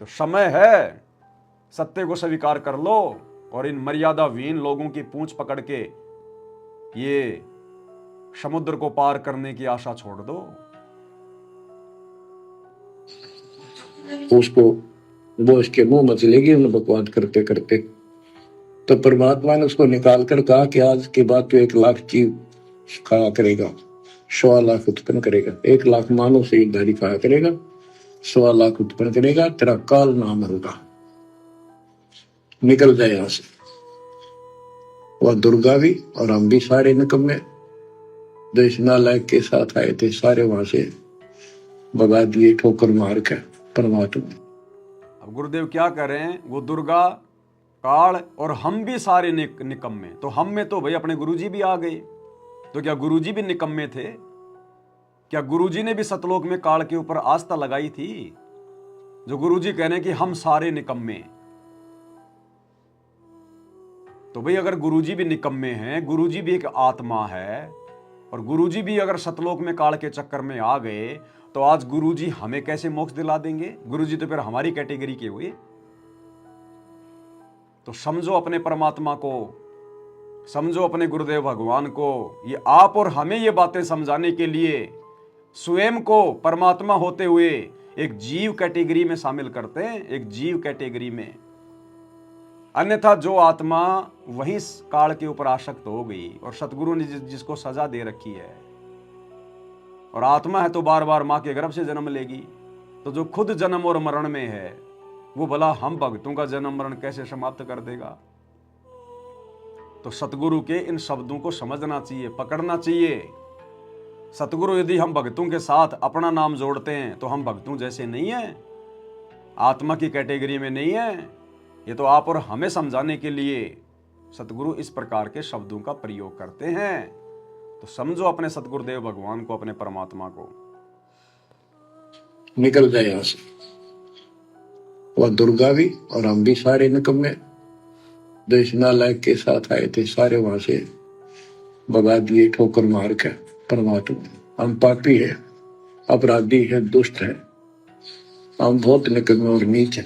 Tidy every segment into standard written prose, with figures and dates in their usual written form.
तो समय है, सत्य को स्वीकार कर लो और इन मर्यादाविहीन लोगों की पूंछ पकड़ के ये समुद्र को पार करने की आशा छोड़ दो। उसको वो उसके मुंह में चलेगी उन बकवाद करते करते। तो परमात्मा ने उसको निकाल कर कहा कि आज के बाद तो 1,00,000 चीज खाया करेगा, 1,00,000 उत्पन्न करेगा, 1,00,000 मानव से दारी खाया करेगा, 1,00,000 उत्पन्न करेगा, तेरा काल नाम होगा, निकल जाए यहां से। वह दुर्गा भी और हम भी सारे निकम्मे जो इस नालायक के साथ आए थे सारे वहां से भगा दिए ठोकर मार के परमात्मा। अब गुरुदेव क्या करें, वो दुर्गा काल और हम भी सारे निकम्मे। तो हम में तो भाई अपने गुरुजी भी आ गए, तो क्या गुरुजी भी निकम्मे थे? क्या गुरुजी ने भी सतलोक में काल के ऊपर आस्था लगाई थी? जो गुरुजी कह रहे हैं कि हम सारे निकम्मे। तो भाई अगर गुरुजी भी निकम्मे हैं, गुरुजी भी एक आत्मा है, और गुरुजी भी अगर सतलोक में काल के चक्कर में आ गए, तो आज गुरुजी हमें कैसे मोक्ष दिला देंगे? गुरुजी तो फिर हमारी कैटेगरी के हुए। तो समझो अपने परमात्मा को, समझो अपने गुरुदेव भगवान को। ये आप और हमें ये बातें समझाने के लिए स्वयं को परमात्मा होते हुए एक जीव कैटेगरी में शामिल करते हैं, एक जीव कैटेगरी में। अन्यथा जो आत्मा वहीं काल के ऊपर आसक्त हो गई, और सतगुरु ने जिसको सजा दे रखी है, और आत्मा है तो बार बार मां के गर्भ से जन्म लेगी, तो जो खुद जन्म और मरण में है, वो भला हम भक्तों का जन्म मरण कैसे समाप्त कर देगा? तो सतगुरु के इन शब्दों को समझना चाहिए, पकड़ना चाहिए। सतगुरु यदि हम भक्तों के साथ अपना नाम जोड़ते हैं तो हम भक्तों जैसे नहीं है, आत्मा की कैटेगरी में नहीं है। ये तो आप और हमें समझाने के लिए सतगुरु इस प्रकार के शब्दों का प्रयोग करते हैं। तो समझो अपने सतगुरुदेव भगवान को, अपने परमात्मा को। निकल जाए यहां से। वह दुर्गा भी और हम भी सारे निकम्मे जो इस नालायक के साथ आए थे सारे वहां से भगा दिए ठोकर मार के परमात्मा। हम पापी है, अपराधी है, दुष्ट है, हम बहुत निकम्मे और नीच है।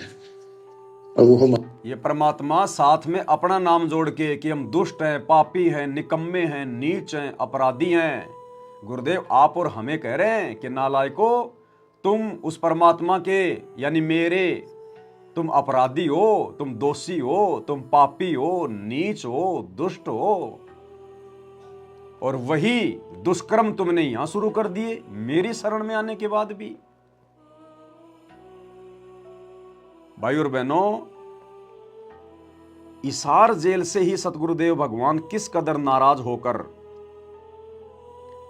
अब वो हम ये परमात्मा साथ में अपना नाम जोड़ के कि हम दुष्ट हैं, पापी हैं, निकम्मे हैं, नीच हैं, अपराधी हैं। गुरुदेव आप और हमें कह रहे हैं कि नालायको, तुम उस परमात्मा के यानी मेरे, तुम अपराधी हो, तुम दोषी हो, तुम पापी हो, नीच हो, दुष्ट हो, और वही दुष्कर्म तुमने यहां शुरू कर दिए मेरी शरण में आने के बाद भी। भाई और बहनों, इसार जेल से ही सतगुरुदेव भगवान किस कदर नाराज होकर,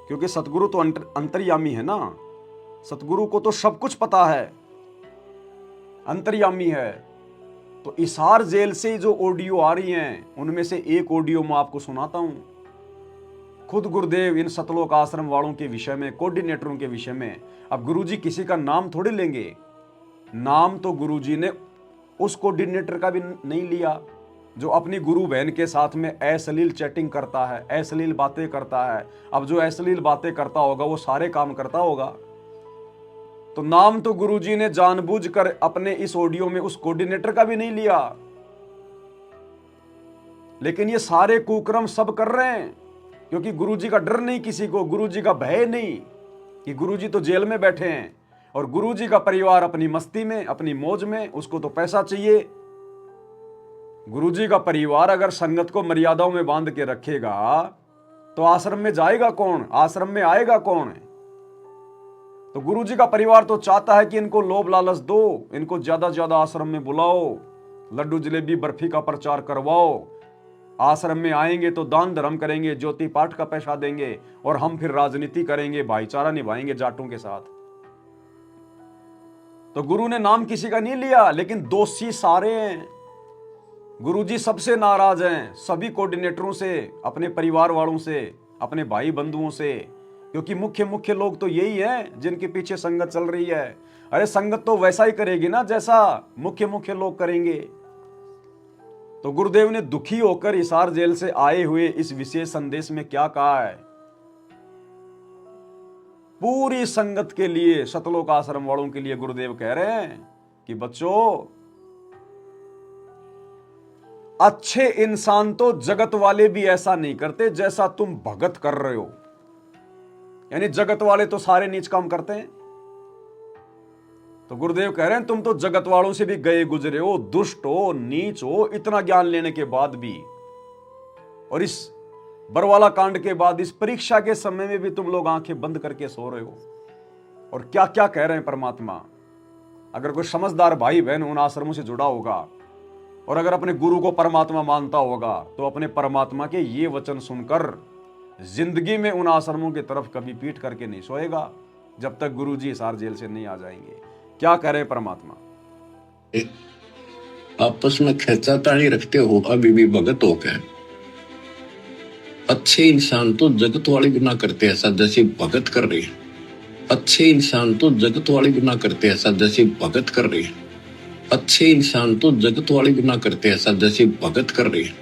क्योंकि सतगुरु तो अंतर्यामी है ना, सतगुरु को तो सब कुछ पता है, अंतर्यामी है। तो इसार जेल से जो ऑडियो आ रही हैं, उनमें से एक ऑडियो मैं आपको सुनाता हूं। खुद गुरुदेव इन सतलोक आश्रम वालों के विषय में, कोऑर्डिनेटरों के विषय में। अब गुरुजी किसी का नाम थोड़ी लेंगे, नाम तो गुरुजी ने उस कोऑर्डिनेटर का भी नहीं लिया जो अपनी गुरु बहन के साथ में अश्लील चैटिंग करता है, अश्लील बातें करता है। अब जो अश्लील बातें करता होगा वो सारे काम करता होगा। तो नाम तो गुरुजी ने जानबूझकर अपने इस ऑडियो में उस कोऑर्डिनेटर का भी नहीं लिया, लेकिन ये सारे कुकर्म सब कर रहे हैं क्योंकि गुरुजी का डर नहीं, किसी को गुरुजी का भय नहीं, कि गुरुजी तो जेल में बैठे हैं और गुरुजी का परिवार अपनी मस्ती में, अपनी मौज में, उसको तो पैसा चाहिए। गुरुजी का परिवार अगर संगत को मर्यादाओं में बांध के रखेगा तो आश्रम में जाएगा कौन, आश्रम में आएगा कौन? तो गुरुजी का परिवार तो चाहता है कि इनको लोभ लालच दो, इनको ज्यादा से ज्यादा आश्रम में बुलाओ, लड्डू जलेबी बर्फी का प्रचार करवाओ, आश्रम में आएंगे तो दान धर्म करेंगे, ज्योति पाठ का पैसा देंगे, और हम फिर राजनीति करेंगे, भाईचारा निभाएंगे जाटों के साथ। तो गुरु ने नाम किसी का नहीं लिया, लेकिन दोषी सारे हैं। गुरुजी सबसे नाराज हैं, सभी कोऑर्डिनेटरों से, अपने परिवार वालों से, अपने भाई बंधुओं से, क्योंकि मुख्य मुख्य लोग तो यही हैं जिनके पीछे संगत चल रही है। अरे संगत तो वैसा ही करेगी ना जैसा मुख्य मुख्य लोग करेंगे। तो गुरुदेव ने दुखी होकर हिसार जेल से आए हुए इस विशेष संदेश में क्या कहा है? पूरी संगत के लिए, सतलोक आश्रम वालों के लिए गुरुदेव कह रहे हैं कि बच्चों, अच्छे इंसान तो जगत वाले भी ऐसा नहीं करते जैसा तुम भगत कर रहे हो। यानी जगत वाले तो सारे नीच काम करते हैं। तो गुरुदेव कह रहे हैं तुम तो जगत वालों से भी गए गुजरे हो, दुष्ट हो, नीच हो, इतना ज्ञान लेने के बाद भी। और इस बरवाला कांड के बाद इस परीक्षा के समय में भी तुम लोग आंखें बंद करके सो रहे हो। और क्या क्या कह रहे हैं परमात्मा। अगर कोई समझदार भाई बहन उन आश्रमों से जुड़ा होगा और अगर अपने गुरु को परमात्मा मानता होगा तो अपने परमात्मा के ये वचन सुनकर जिंदगी में उन आश्रमों की तरफ कभी पीठ करके नहीं सोएगा जब तक गुरु जी हिसार जेल से नहीं आ जाएंगे। क्या कह रहे हैं परमात्मा। आपस में खेचातानी रखते हो अभी भी भगत हो गए। अच्छे इंसान तो जगत वाले भी ना करते ऐसा जैसे भगत कर रहे हैं। अच्छे इंसान तो जगत वाले भी ना करते ऐसा जैसे भगत कर रहे हैं। अच्छे इंसान तो जगत वाले भी ना करते ऐसा जैसे भगत कर रहे हैं।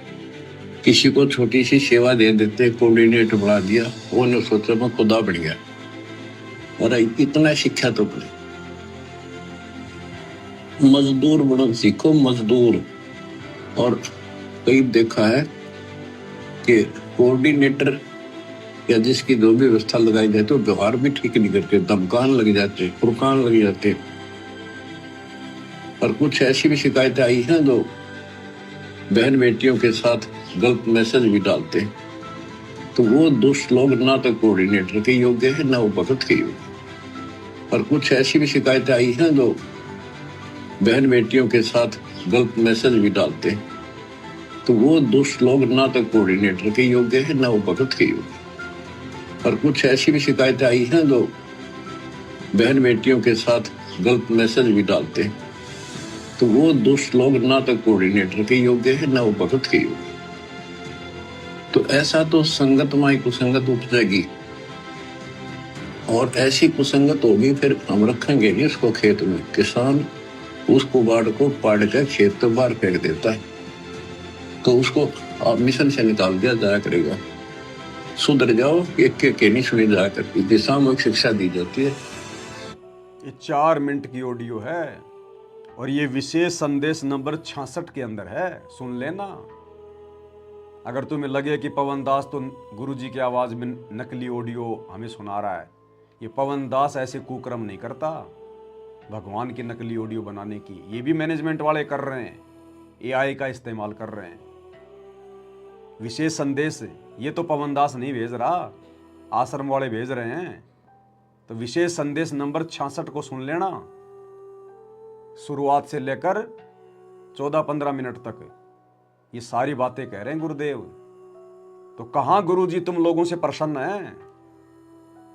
किसी को छोटी सी सेवा दे देते, कोऑर्डिनेटर बना दिया, वो ने सोचा मैं खुदा बन गया। और इतना शिक्षा तो पड़े, मजदूर बनो सीखो, मजदूर। और कई देखा है कि कोऑर्डिनेटर या जिसकी जो भी व्यवस्था लगाई जाए तो व्यवहार भी ठीक नहीं करते, धमकान लग जाते, फुरकान लग जाते। और कुछ ऐसी भी शिकायतें आई हैं जो बहन बेटियों के साथ गलत मैसेज भी डालते हैं। तो वो दुष्ट लोग ना तो कोऑर्डिनेटर के योग्य है ना वो भगत के योग्य। और कुछ ऐसी भी शिकायतें आई हैं जो बहन बेटियों के साथ गलत मैसेज भी डालते हैं। तो वो दुष्ट लोग ना तो कोऑर्डिनेटर के योग्य है ना वो भगत के योग्य। और कुछ ऐसी भी शिकायतें आई हैं जो बहन बेटियों के साथ गलत मैसेज भी डालते हैं। तो वो दुष्ट लोग ना तो कोऑर्डिनेटर के योग्य है ना वो भगत के योग्य। तो ऐसा तो संगत में कुसंगत उपजेगी और ऐसी कुसंगत होगी फिर हम रखेंगे नहीं उसको खेत में। किसान उस कुबाड़ को पाड़ कर खेत तो बाहर फेंक देता है तो उसको आप मिशन से निकाल दिया जाया करेगा। सुधर जाओ, एक के नहीं सुनी जाया करती, दिशात्मक शिक्षा दी जाती है। ये 4 मिनट की ऑडियो है और ये विशेष संदेश नंबर 66 के अंदर है, सुन लेना। अगर तुम्हें लगे कि पवन दास तो गुरु जी की आवाज में नकली ऑडियो हमें सुना रहा है, ये पवन दास ऐसे कुकर्म नहीं करता भगवान की नकली ऑडियो बनाने की। ये भी मैनेजमेंट वाले कर रहे हैं, एआई का इस्तेमाल कर रहे हैं। विशेष संदेश ये तो पवन दास नहीं भेज रहा, आश्रम वाले भेज रहे हैं। तो विशेष संदेश नंबर 66 को सुन लेना, शुरुआत से लेकर 14-15 मिनट तक ये सारी बातें कह रहे हैं गुरुदेव। तो कहां गुरु जी तुम लोगों से प्रसन्न हैं,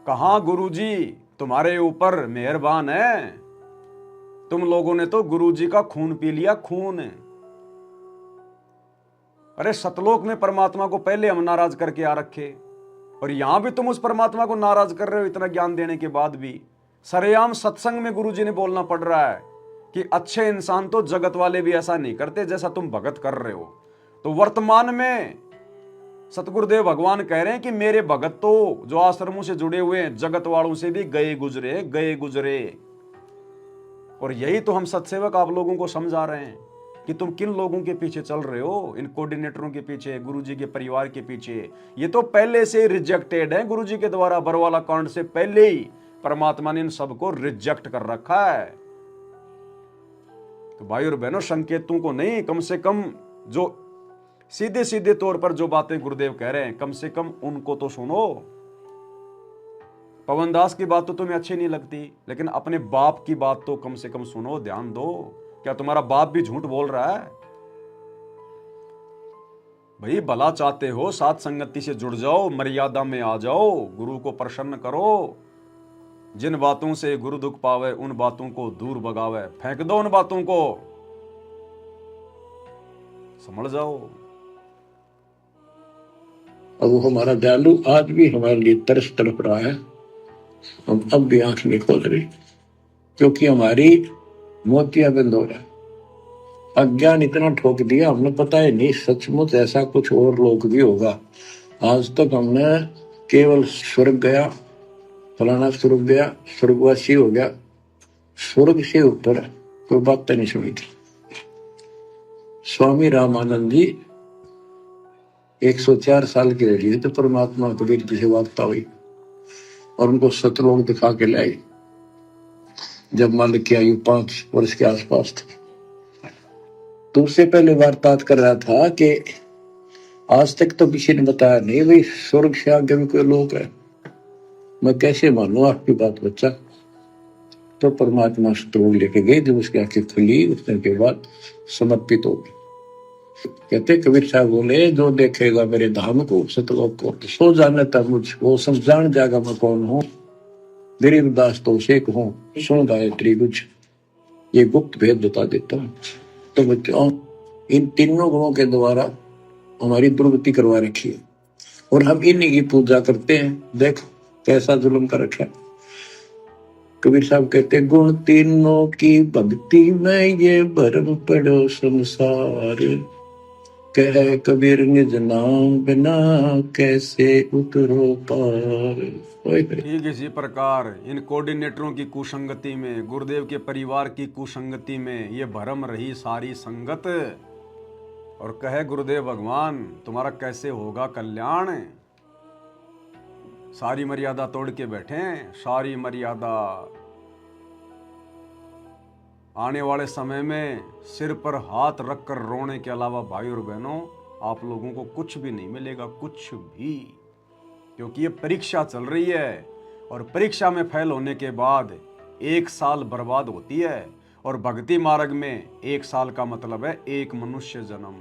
कहां गुरु जी तुम्हारे ऊपर मेहरबान है। तुम लोगों ने तो गुरु जी का खून पी लिया, खून। अरे सतलोक में परमात्मा को पहले हम नाराज करके आ रखे और यहां भी तुम उस परमात्मा को नाराज कर रहे हो इतना ज्ञान देने के बाद भी। सरेआम सत्संग में गुरु जी ने बोलना पड़ रहा है कि अच्छे इंसान तो जगत वाले भी ऐसा नहीं करते जैसा तुम भगत कर रहे हो। तो वर्तमान में सतगुरुदेव भगवान कह रहे हैं कि मेरे भगत तो जो आश्रमों से जुड़े हुए हैं जगत वालों से भी गए गुजरे। और यही तो हम सत्सेवक आप लोगों को समझा रहे हैं कि तुम किन लोगों के पीछे चल रहे हो, इन कोऑर्डिनेटरों के पीछे, गुरुजी के परिवार के पीछे। ये तो पहले से रिजेक्टेड है गुरुजी के द्वारा, बरवाला कांड से पहले ही परमात्मा ने इन सबको रिजेक्ट कर रखा है। तो भाई और बहनों, संकेतों को नहीं, कम से कम जो सीधे सीधे तौर पर जो बातें गुरुदेव कह रहे हैं कम से कम उनको तो सुनो। पवन दास की बात तो तुम्हें अच्छी नहीं लगती, लेकिन अपने बाप की बात तो कम से कम सुनो, ध्यान दो। क्या तुम्हारा बाप भी झूठ बोल रहा है? भाई भला चाहते हो, साथ संगति से जुड़ जाओ, मर्यादा में आ जाओ, गुरु को प्रसन्न करो। जिन बातों से गुरु दुख पावे उन बातों को दूर भगावे, फेंक दो उन बातों को, समझ जाओ। अब वो हमारा दयालु आज भी हमारे लिए तरस तड़प रहा है। हम अब भी आंख नहीं खोल रही क्योंकि हमारी मोतिया बंद हो रहा है। अज्ञान इतना ठोक दिया, हमने पता है नहीं सचमुच ऐसा कुछ और लोक भी होगा। आज तक हमने केवल स्वर्ग गया, फलाना स्वर्ग गया, स्वर्गवासी हो गया, स्वर्ग से ऊपर कोई बात नहीं सुनी थी। स्वामी रामानंद जी 104 साल के रह लिए तो परमात्मा कबीर जी से वार्ता हुई और उनको सतलोक दिखा के लाई जब मालिक की आयु 5 वर्ष के आसपास थी। तो उससे पहले वार्तालाप कर रहा था कि आज तक तो किसी ने बताया नहीं भाई स्वर्ग से आगे भी कोई लोक है, मैं कैसे मानूं आपकी बात बच्चा। तो परमात्मा सतलोक लेके गए, जब उसकी आंखें खुली उतने के बाद समर्पित हो गई। कहते कबीर साहब बोले जो देखेगा मेरे धाम को सतलोक को तो सो जाने तक मुझको समझान जाएगा मैं कौन हूँ। गरीबदास तो शेख हूँ, सुन गायत्री कुछ ये गुप्त भेद बता देता हूँ। तो बच्चों इन तीनों गुणों के द्वारा हमारी दुर्गति करवा रखी है और हम इन्हीं की पूजा करते हैं। देख कैसा जुल्म कर रखा। कबीर साहब कहते गुण तीनों की भक्ति में ये भरम पड़ो संसार, कह कबीर निज नाम बिना कैसे उतरो पार। ठीक इसी प्रकार इन कोऑर्डिनेटरों की कुसंगति में, गुरुदेव के परिवार की कुसंगति में ये भरम रही सारी संगत, और कहे गुरुदेव भगवान तुम्हारा कैसे होगा कल्याण। सारी मर्यादा तोड़ के बैठे, सारी मर्यादा। आने वाले समय में सिर पर हाथ रखकर रोने के अलावा भाई और बहनों आप लोगों को कुछ भी नहीं मिलेगा, कुछ भी, क्योंकि ये परीक्षा चल रही है और परीक्षा में फेल होने के बाद 1 साल बर्बाद होती है और भक्ति मार्ग में 1 साल का मतलब है 1 मनुष्य जन्म।